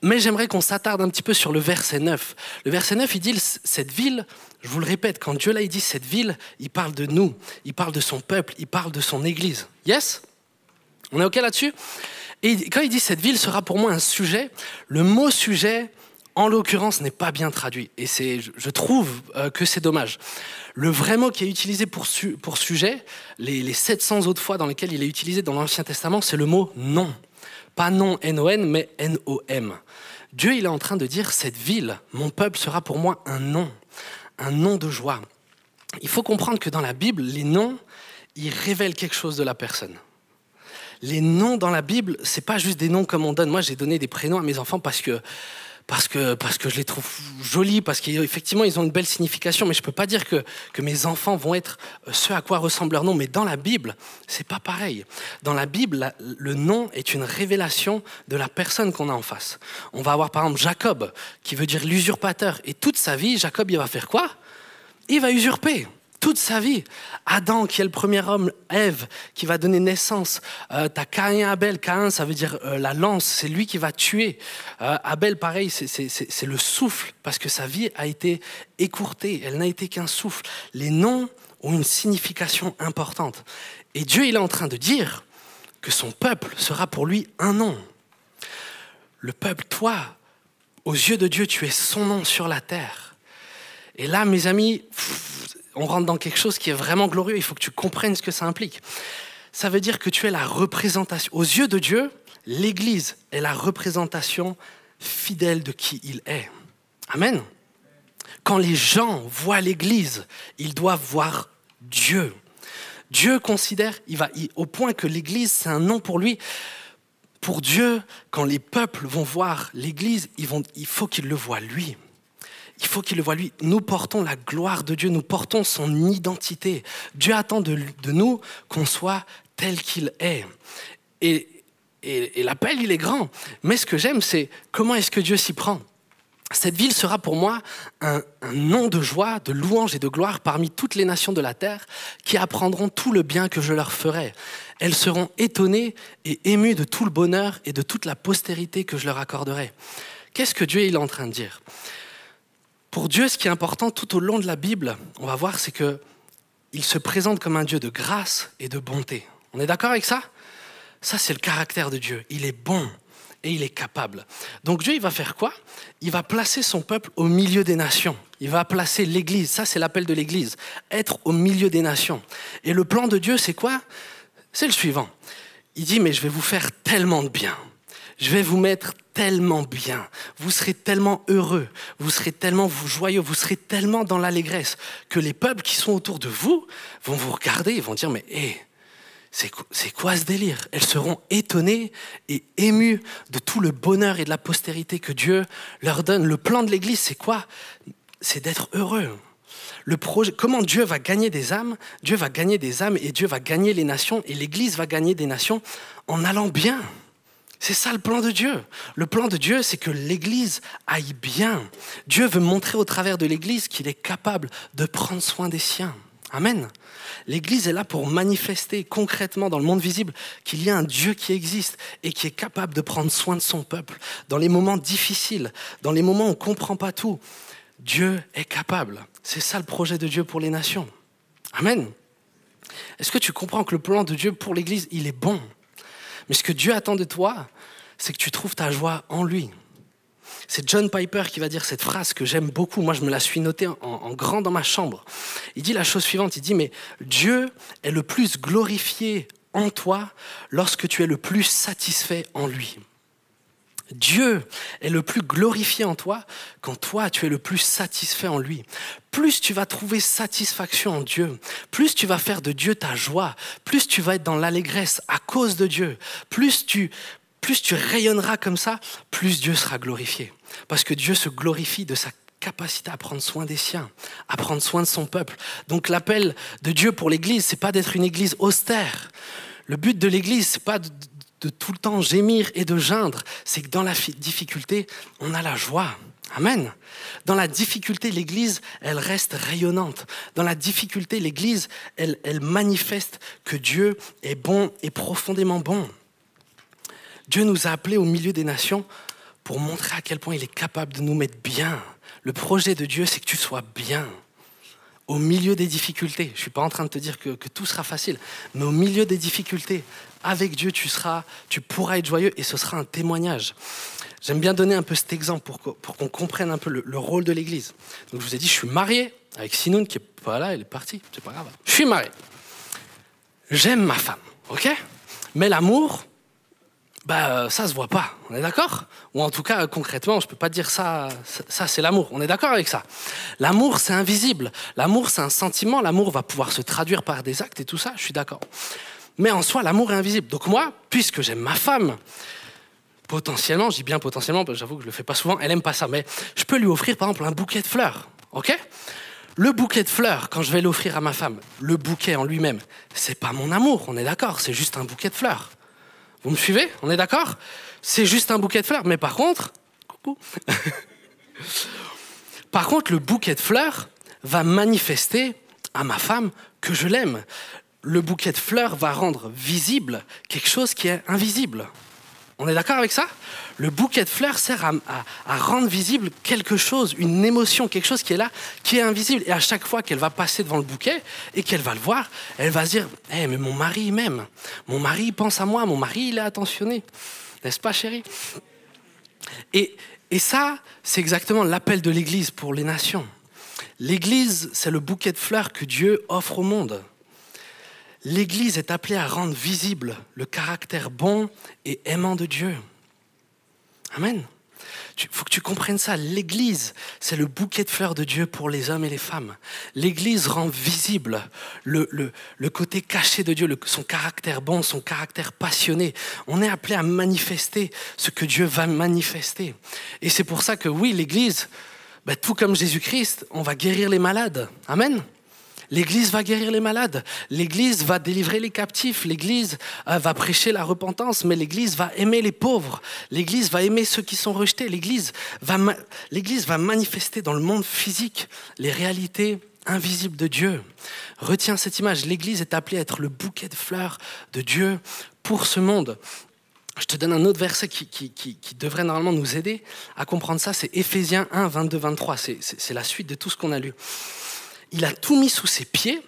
Speaker 1: Mais j'aimerais qu'on s'attarde un petit peu sur le verset 9. Le verset 9, il dit, cette ville, je vous le répète, quand Dieu là, il dit cette ville, il parle de nous, il parle de son peuple, il parle de son église. Yes? On est OK là-dessus? Et quand il dit cette ville sera pour moi un sujet, le mot sujet, en l'occurrence, n'est pas bien traduit. Et je trouve que c'est dommage. Le vrai mot qui est utilisé pour sujet, les 700 autres fois dans lesquelles il est utilisé dans l'Ancien Testament, c'est le mot nom. Pas nom N-O-N, mais N-O-M. Dieu, il est en train de dire cette ville, mon peuple sera pour moi un nom de joie. Il faut comprendre que dans la Bible, les noms, ils révèlent quelque chose de la personne. Les noms dans la Bible, c'est pas juste des noms comme on donne. Moi, j'ai donné des prénoms à mes enfants parce que je les trouve jolis, parce qu'effectivement, ils ont une belle signification. Mais je peux pas dire que mes enfants vont être ce à quoi ressemble leur nom. Mais dans la Bible, c'est pas pareil. Dans la Bible, le nom est une révélation de la personne qu'on a en face. On va avoir par exemple Jacob, qui veut dire l'usurpateur. Et toute sa vie, Jacob, il va faire quoi? Il va usurper. Toute sa vie. Adam, qui est le premier homme, Ève, qui va donner naissance. T'as Caïn et Abel. Caïn, ça veut dire la lance, c'est lui qui va tuer. Abel, pareil, c'est le souffle, parce que sa vie a été écourtée, elle n'a été qu'un souffle. Les noms ont une signification importante. Et Dieu, il est en train de dire que son peuple sera pour lui un nom. Le peuple, toi, aux yeux de Dieu, tu es son nom sur la terre. Et là, mes amis, on rentre dans quelque chose qui est vraiment glorieux, il faut que tu comprennes ce que ça implique. Ça veut dire que tu es la représentation. Aux yeux de Dieu, l'Église est la représentation fidèle de qui il est. Amen. Quand les gens voient l'Église, ils doivent voir Dieu. Dieu considère, au point que l'Église, c'est un nom pour lui. Pour Dieu, quand les peuples vont voir l'Église, il faut qu'ils le voient lui. Il faut qu'il le voie lui. Nous portons la gloire de Dieu, nous portons son identité. Dieu attend de nous qu'on soit tel qu'il est. Et l'appel, il est grand. Mais ce que j'aime, c'est comment est-ce que Dieu s'y prend. Cette ville sera pour moi un nom de joie, de louange et de gloire parmi toutes les nations de la terre qui apprendront tout le bien que je leur ferai. Elles seront étonnées et émues de tout le bonheur et de toute la postérité que je leur accorderai. Qu'est-ce que Dieu est en train de dire ? Pour Dieu, ce qui est important tout au long de la Bible, on va voir, c'est qu'il se présente comme un Dieu de grâce et de bonté. On est d'accord avec ça ? Ça, c'est le caractère de Dieu. Il est bon et il est capable. Donc Dieu, il va faire quoi ? Il va placer son peuple au milieu des nations. Il va placer l'Église. Ça, c'est l'appel de l'Église. Être au milieu des nations. Et le plan de Dieu, c'est quoi ? C'est le suivant. Il dit, mais je vais vous faire tellement de bien. Je vais vous mettre tellement bien, vous serez tellement heureux, vous serez tellement joyeux, vous serez tellement dans l'allégresse que les peuples qui sont autour de vous vont vous regarder et vont dire « mais c'est quoi ce délire ?» Elles seront étonnées et émues de tout le bonheur et de la postérité que Dieu leur donne. Le plan de l'Église, c'est quoi ? C'est d'être heureux. Comment Dieu va gagner des âmes ? Dieu va gagner des âmes et Dieu va gagner les nations et l'Église va gagner des nations en allant bien. C'est ça le plan de Dieu. Le plan de Dieu, c'est que l'Église aille bien. Dieu veut montrer au travers de l'Église qu'il est capable de prendre soin des siens. Amen. L'Église est là pour manifester concrètement dans le monde visible qu'il y a un Dieu qui existe et qui est capable de prendre soin de son peuple. Dans les moments difficiles, dans les moments où on ne comprend pas tout, Dieu est capable. C'est ça le projet de Dieu pour les nations. Amen. Est-ce que tu comprends que le plan de Dieu pour l'Église, il est bon ? Mais ce que Dieu attend de toi, c'est que tu trouves ta joie en lui. C'est John Piper qui va dire cette phrase que j'aime beaucoup. Moi, je me la suis notée en grand dans ma chambre. Il dit la chose suivante, il dit « Mais Dieu est le plus glorifié en toi lorsque tu es le plus satisfait en lui. » Dieu est le plus glorifié en toi quand toi, tu es le plus satisfait en lui. Plus tu vas trouver satisfaction en Dieu, plus tu vas faire de Dieu ta joie, plus tu vas être dans l'allégresse à cause de Dieu, plus tu rayonneras comme ça, plus Dieu sera glorifié. Parce que Dieu se glorifie de sa capacité à prendre soin des siens, à prendre soin de son peuple. Donc l'appel de Dieu pour l'Église, c'est pas d'être une Église austère. Le but de l'Église, c'est pas de tout le temps gémir et de geindre, c'est que dans la difficulté, on a la joie. Amen. Dans la difficulté, l'Église, elle reste rayonnante. Dans la difficulté, l'Église, elle manifeste que Dieu est bon et profondément bon. Dieu nous a appelés au milieu des nations pour montrer à quel point il est capable de nous mettre bien. Le projet de Dieu, c'est que tu sois bien. Au milieu des difficultés, je ne suis pas en train de te dire que tout sera facile, mais au milieu des difficultés, avec Dieu, tu pourras être joyeux et ce sera un témoignage. J'aime bien donner un peu cet exemple pour qu'on comprenne un peu le rôle de l'Église. Donc je vous ai dit, je suis marié avec Sinoun qui n'est pas là, elle est partie, c'est pas grave. Je suis marié. J'aime ma femme, ok ? Mais l'amour, ça se voit pas, on est d'accord ? Ou en tout cas, concrètement, je peux pas dire ça c'est l'amour, on est d'accord avec ça ? L'amour, c'est invisible, l'amour, c'est un sentiment, l'amour va pouvoir se traduire par des actes et tout ça, je suis d'accord. Mais en soi, l'amour est invisible. Donc moi, puisque j'aime ma femme, potentiellement, je dis bien potentiellement, parce que j'avoue que je le fais pas souvent, elle aime pas ça, mais je peux lui offrir par exemple un bouquet de fleurs, ok ? Le bouquet de fleurs, quand je vais l'offrir à ma femme, le bouquet en lui-même, c'est pas mon amour, on est d'accord, c'est juste un bouquet de fleurs. Vous me suivez ? On est d'accord ? C'est juste un bouquet de fleurs. Mais par contre, coucou. Par contre, le bouquet de fleurs va manifester à ma femme que je l'aime. Le bouquet de fleurs va rendre visible quelque chose qui est invisible. On est d'accord avec ça ? Le bouquet de fleurs sert à rendre visible quelque chose, une émotion, quelque chose qui est là, qui est invisible. Et à chaque fois qu'elle va passer devant le bouquet et qu'elle va le voir, elle va se dire « mais mon mari il m'aime, mon mari il pense à moi, mon mari il est attentionné. » N'est-ce pas, chérie ? Et ça, c'est exactement l'appel de l'Église pour les nations. L'Église, c'est le bouquet de fleurs que Dieu offre au monde. L'Église est appelée à rendre visible le caractère bon et aimant de Dieu. Amen. Il faut que tu comprennes ça. L'Église, c'est le bouquet de fleurs de Dieu pour les hommes et les femmes. L'Église rend visible le côté caché de Dieu, son caractère bon, son caractère passionné. On est appelé à manifester ce que Dieu va manifester. Et c'est pour ça que oui, l'Église, tout comme Jésus-Christ, on va guérir les malades. Amen. L'Église va guérir les malades, l'Église va délivrer les captifs, l'Église va prêcher la repentance, mais l'Église va aimer les pauvres, l'Église va aimer ceux qui sont rejetés, l'Église va manifester dans le monde physique les réalités invisibles de Dieu. Retiens cette image, l'Église est appelée à être le bouquet de fleurs de Dieu pour ce monde. Je te donne un autre verset qui devrait normalement nous aider à comprendre ça, c'est Éphésiens 1, 22-23, c'est la suite de tout ce qu'on a lu. Il a tout mis sous ses pieds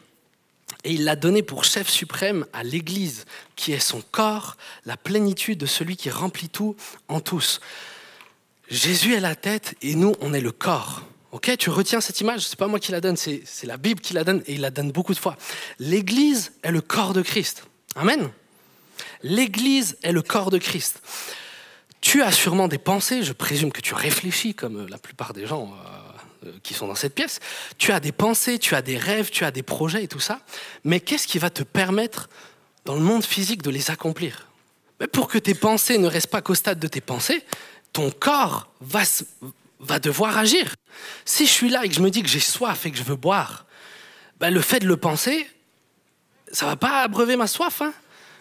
Speaker 1: et il l'a donné pour chef suprême à l'Église, qui est son corps, la plénitude de celui qui remplit tout en tous. Jésus est la tête et nous, on est le corps. Ok, tu retiens cette image, c'est pas moi qui la donne, c'est la Bible qui la donne et il la donne beaucoup de fois. L'Église est le corps de Christ. Amen. L'Église est le corps de Christ. Tu as sûrement des pensées, je présume que tu réfléchis comme la plupart des gens qui sont dans cette pièce. Tu as des pensées, tu as des rêves, tu as des projets et tout ça. Mais qu'est-ce qui va te permettre dans le monde physique de les accomplir ? Mais pour que tes pensées ne restent pas qu'au stade de tes pensées, ton corps va devoir agir. Si je suis là et que je me dis que j'ai soif et que je veux boire, le fait de le penser, ça ne va pas abreuver ma soif.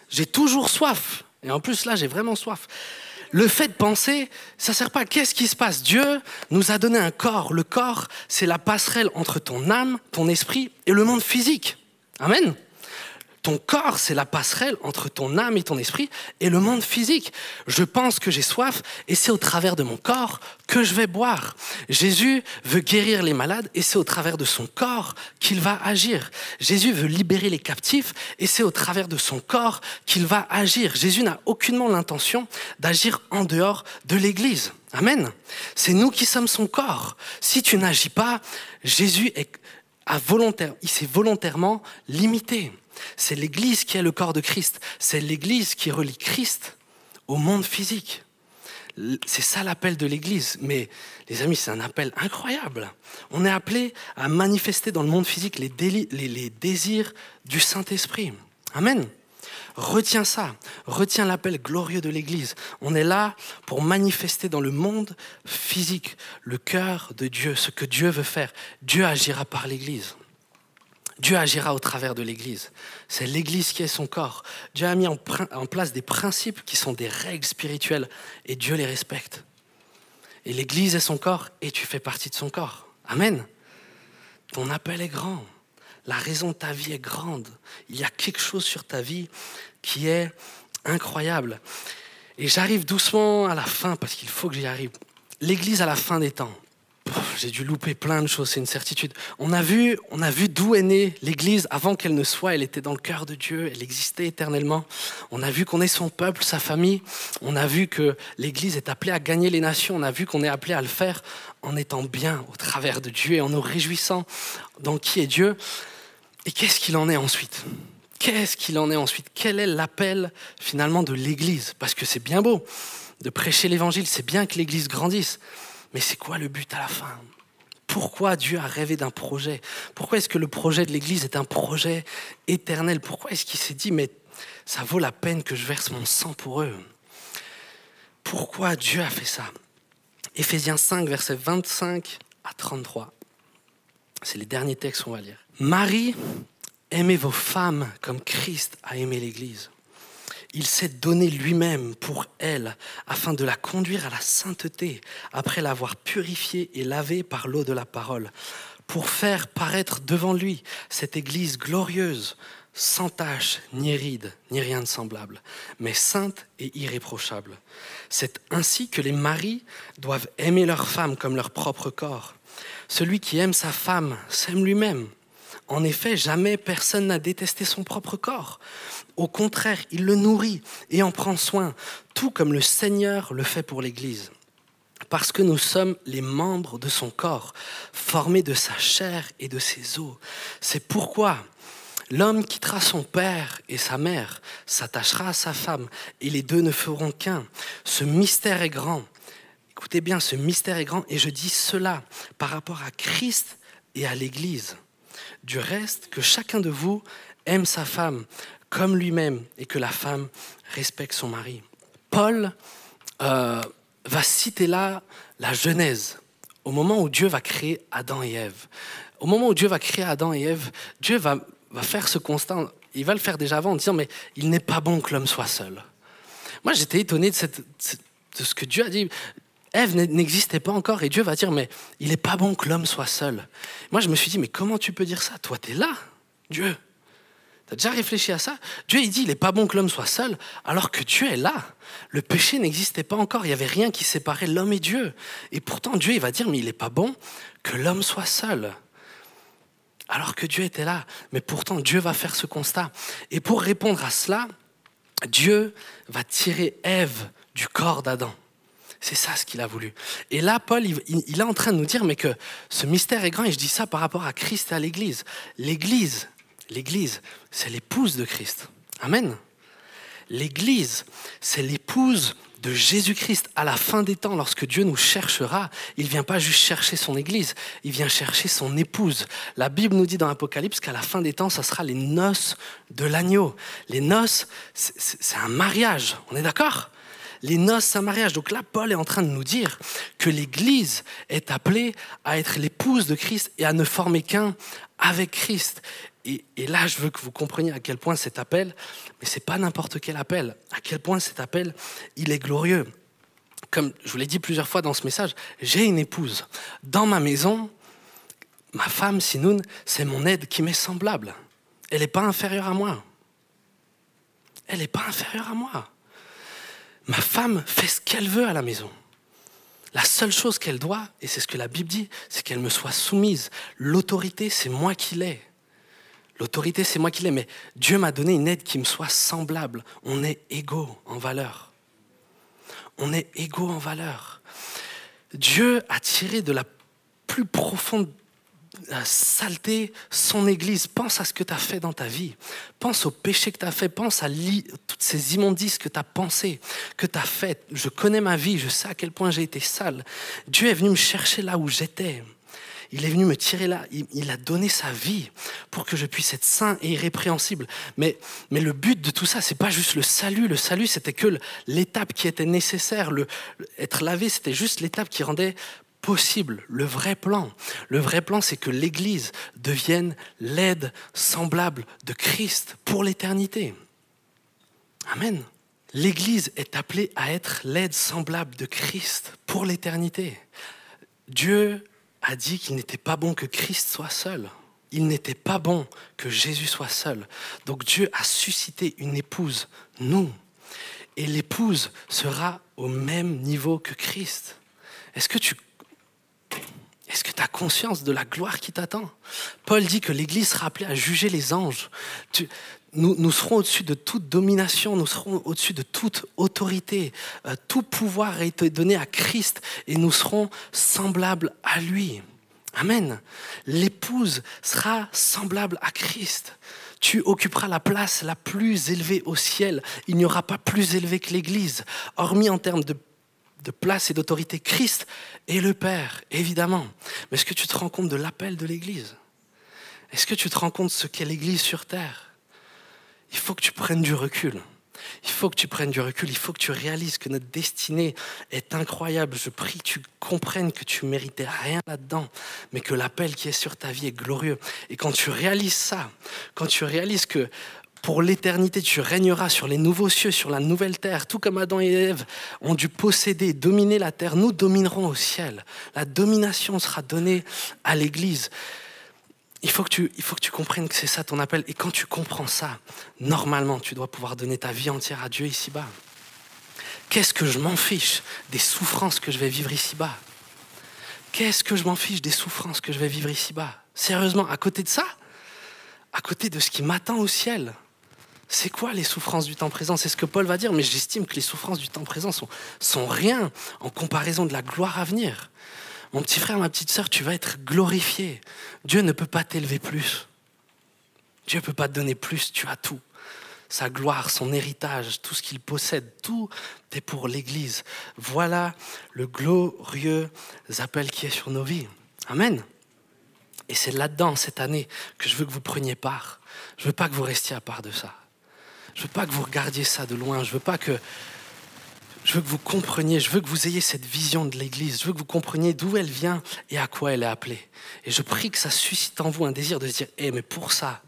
Speaker 1: J'ai toujours soif. Et en plus, là, j'ai vraiment soif. Le fait de penser, ça ne sert pas. Qu'est-ce qui se passe ? Dieu nous a donné un corps. Le corps, c'est la passerelle entre ton âme, ton esprit et le monde physique. Amen. Ton corps, c'est la passerelle entre ton âme et ton esprit et le monde physique. Je pense que j'ai soif et c'est au travers de mon corps que je vais boire. Jésus veut guérir les malades et c'est au travers de son corps qu'il va agir. Jésus veut libérer les captifs et c'est au travers de son corps qu'il va agir. Jésus n'a aucunement l'intention d'agir en dehors de l'Église. Amen. C'est nous qui sommes son corps. Si tu n'agis pas, Jésus il s'est volontairement limité. C'est l'Église qui est le corps de Christ. C'est l'Église qui relie Christ au monde physique. C'est ça l'appel de l'Église. Mais les amis, c'est un appel incroyable. On est appelé à manifester dans le monde physique les désirs du Saint-Esprit. Amen. Retiens ça. Retiens l'appel glorieux de l'Église. On est là pour manifester dans le monde physique le cœur de Dieu, ce que Dieu veut faire. Dieu agira par l'Église. Dieu agira au travers de l'Église. C'est l'Église qui est son corps. Dieu a mis en place des principes qui sont des règles spirituelles et Dieu les respecte. Et l'Église est son corps et tu fais partie de son corps. Amen. Ton appel est grand. La raison de ta vie est grande. Il y a quelque chose sur ta vie qui est incroyable. Et j'arrive doucement à la fin parce qu'il faut que j'y arrive. L'Église à la fin des temps. J'ai dû louper plein de choses, c'est une certitude. On a vu d'où est née l'Église avant qu'elle ne soit. Elle était dans le cœur de Dieu, elle existait éternellement. On a vu qu'on est son peuple, sa famille. On a vu que l'Église est appelée à gagner les nations. On a vu qu'on est appelé à le faire en étant bien au travers de Dieu et en nous réjouissant dans qui est Dieu. Et qu'est-ce qu'il en est ensuite ? Qu'est-ce qu'il en est ensuite ? Quel est l'appel finalement de l'Église ? Parce que c'est bien beau de prêcher l'Évangile, c'est bien que l'Église grandisse. Mais c'est quoi le but à la fin ? Pourquoi Dieu a rêvé d'un projet ? Pourquoi est-ce que le projet de l'Église est un projet éternel ? Pourquoi est-ce qu'il s'est dit, mais ça vaut la peine que je verse mon sang pour eux ? Pourquoi Dieu a fait ça ? Éphésiens 5, versets 25 à 33. C'est les derniers textes qu'on va lire. Marie, aimez vos femmes comme Christ a aimé l'Église. Il s'est donné lui-même pour elle afin de la conduire à la sainteté après l'avoir purifiée et lavée par l'eau de la parole, pour faire paraître devant lui cette Église glorieuse, sans tache, ni ride, ni rien de semblable, mais sainte et irréprochable. C'est ainsi que les maris doivent aimer leur femme comme leur propre corps. Celui qui aime sa femme s'aime lui-même. En effet, jamais personne n'a détesté son propre corps. Au contraire, il le nourrit et en prend soin, tout comme le Seigneur le fait pour l'Église. parce que nous sommes les membres de son corps, formés de sa chair et de ses os. C'est pourquoi l'homme quittera son père et sa mère, s'attachera à sa femme, et les deux ne feront qu'un. Ce mystère est grand. Écoutez bien, ce mystère est grand, et je dis cela par rapport à Christ et à l'Église. Du reste, que chacun de vous aime sa femme comme lui-même, et que la femme respecte son mari. Paul va citer là la Genèse, au moment où Dieu va créer Adam et Ève. Au moment où Dieu va créer Adam et Ève, Dieu va faire ce constat, il va le faire déjà avant en disant « mais il n'est pas bon que l'homme soit seul ». Moi j'étais étonné de ce que Dieu a dit. Ève n'existait pas encore et Dieu va dire « mais il n'est pas bon que l'homme soit seul ». Moi je me suis dit « mais comment tu peux dire ça? Toi tu es là, Dieu ». Tu as déjà réfléchi à ça? Dieu, il dit, il n'est pas bon que l'homme soit seul, alors que Dieu est là. Le péché n'existait pas encore, il n'y avait rien qui séparait l'homme et Dieu. Et pourtant, Dieu, il va dire, mais il n'est pas bon que l'homme soit seul. Alors que Dieu était là. Mais pourtant, Dieu va faire ce constat. Et pour répondre à cela, Dieu va tirer Ève du corps d'Adam. C'est ça ce qu'il a voulu. Et là, Paul, il est en train de nous dire, mais que ce mystère est grand, et je dis ça par rapport à Christ et à l'Église. L'Église, c'est l'épouse de Christ. Amen. L'Église, c'est l'épouse de Jésus-Christ. À la fin des temps, lorsque Dieu nous cherchera, il ne vient pas juste chercher son Église, il vient chercher son épouse. La Bible nous dit dans l'Apocalypse qu'à la fin des temps, ça sera les noces de l'agneau. Les noces, c'est un mariage, on est d'accord ? Les noces, c'est un mariage. Donc là, Paul est en train de nous dire que l'Église est appelée à être l'épouse de Christ et à ne former qu'un avec Christ. Et là, je veux que vous compreniez à quel point cet appel, mais ce n'est pas n'importe quel appel, à quel point cet appel, il est glorieux. Comme je vous l'ai dit plusieurs fois dans ce message, j'ai une épouse. Dans ma maison, ma femme, Sinoun, c'est mon aide qui m'est semblable. Elle n'est pas inférieure à moi. Elle n'est pas inférieure à moi. Ma femme fait ce qu'elle veut à la maison. La seule chose qu'elle doit, et c'est ce que la Bible dit, c'est qu'elle me soit soumise. L'autorité, c'est moi qui l'ai. L'autorité, c'est moi qui l'ai, mais Dieu m'a donné une aide qui me soit semblable. On est égaux en valeur. On est égaux en valeur. Dieu a tiré de la plus profonde saleté son Église. Pense à ce que tu as fait dans ta vie. Pense au péché que tu as fait. Pense à toutes ces immondices que tu as pensées, que tu as faites. Je connais ma vie, je sais à quel point j'ai été sale. Dieu est venu me chercher là où j'étais. Il est venu me tirer là, il a donné sa vie pour que je puisse être saint et irrépréhensible. Mais le but de tout ça, c'est pas juste le salut. Le salut, c'était que l'étape qui était nécessaire. Être lavé, c'était juste l'étape qui rendait possible le vrai plan. Le vrai plan, c'est que l'Église devienne l'aide semblable de Christ pour l'éternité. Amen. L'Église est appelée à être l'aide semblable de Christ pour l'éternité. Dieu a dit qu'il n'était pas bon que Christ soit seul. Il n'était pas bon que Jésus soit seul. Donc Dieu a suscité une épouse, nous. Et l'épouse sera au même niveau que Christ. Est-ce que tu as conscience de la gloire qui t'attend? Paul dit que l'Église sera appelée à juger les anges. Nous serons au-dessus de toute domination, nous serons au-dessus de toute autorité. Tout pouvoir a été donné à Christ et nous serons semblables à lui. Amen. L'épouse sera semblable à Christ. Tu occuperas la place la plus élevée au ciel. Il n'y aura pas plus élevé que l'Église. Hormis en termes de place et d'autorité, Christ et le Père, évidemment. Mais est-ce que tu te rends compte de l'appel de l'Église? Est-ce que tu te rends compte de ce qu'est l'Église sur terre? Il faut que tu prennes du recul. Il faut que tu prennes du recul. Il faut que tu réalises que notre destinée est incroyable. Je prie que tu comprennes que tu ne méritais rien là-dedans, mais que l'appel qui est sur ta vie est glorieux. Et quand tu réalises ça, quand tu réalises que pour l'éternité, tu régneras sur les nouveaux cieux, sur la nouvelle terre, tout comme Adam et Ève ont dû posséder, dominer la terre, nous dominerons au ciel. La domination sera donnée à l'Église. Il faut que tu comprennes que c'est ça ton appel. Et quand tu comprends ça, normalement, tu dois pouvoir donner ta vie entière à Dieu ici-bas. Qu'est-ce que je m'en fiche des souffrances que je vais vivre ici-bas? Qu'est-ce que je m'en fiche des souffrances que je vais vivre ici-bas? Sérieusement, à côté de ça, à côté de ce qui m'attend au ciel, C'est quoi les souffrances du temps présent? C'est ce que Paul va dire, mais j'estime que les souffrances du temps présent sont rien en comparaison de la gloire à venir. Mon petit frère, ma petite sœur, tu vas être glorifié. Dieu ne peut pas t'élever plus. Dieu ne peut pas te donner plus, tu as tout. Sa gloire, son héritage, tout ce qu'il possède, tout est pour l'Église. Voilà le glorieux appel qui est sur nos vies. Amen. Et c'est là-dedans, cette année, que je veux que vous preniez part. Je ne veux pas que vous restiez à part de ça. Je ne veux pas que vous regardiez ça de loin. Je veux que vous compreniez, je veux que vous ayez cette vision de l'Église. Je veux que vous compreniez d'où elle vient et à quoi elle est appelée. Et je prie que ça suscite en vous un désir de se dire, mais pour ça,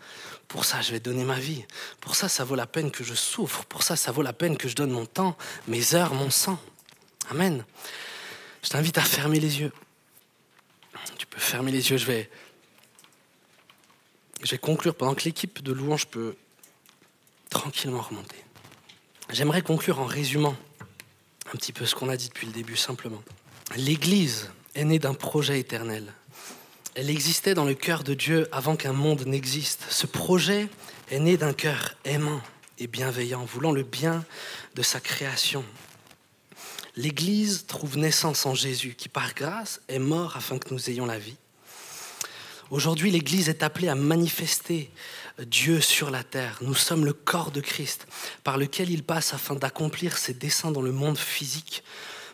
Speaker 1: je vais donner ma vie. Pour ça, ça vaut la peine que je souffre. Pour ça, ça vaut la peine que je donne mon temps, mes heures, mon sang. Amen. Je t'invite à fermer les yeux. Tu peux fermer les yeux. Je vais conclure pendant que l'équipe de louange peut tranquillement remonter. J'aimerais conclure en résumant un petit peu ce qu'on a dit depuis le début, simplement. L'Église est née d'un projet éternel. Elle existait dans le cœur de Dieu avant qu'un monde n'existe. Ce projet est né d'un cœur aimant et bienveillant, voulant le bien de sa création. L'Église trouve naissance en Jésus, qui par grâce est mort afin que nous ayons la vie. Aujourd'hui, l'Église est appelée à manifester Dieu sur la terre. Nous sommes le corps de Christ, par lequel il passe afin d'accomplir ses desseins dans le monde physique.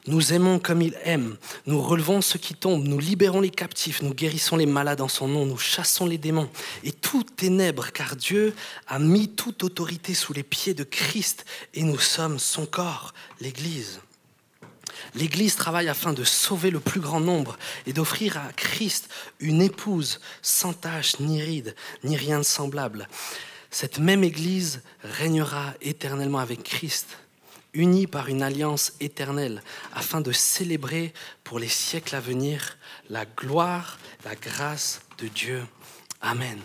Speaker 1: Nous aimons comme il aime, nous relevons ceux qui tombent, nous libérons les captifs, nous guérissons les malades en son nom, nous chassons les démons. Et tout ténèbres, car Dieu a mis toute autorité sous les pieds de Christ et nous sommes son corps, l'Église. L'Église travaille afin de sauver le plus grand nombre et d'offrir à Christ une épouse sans tache, ni ride, ni rien de semblable. Cette même Église régnera éternellement avec Christ, unie par une alliance éternelle, afin de célébrer pour les siècles à venir la gloire, la grâce de Dieu. Amen.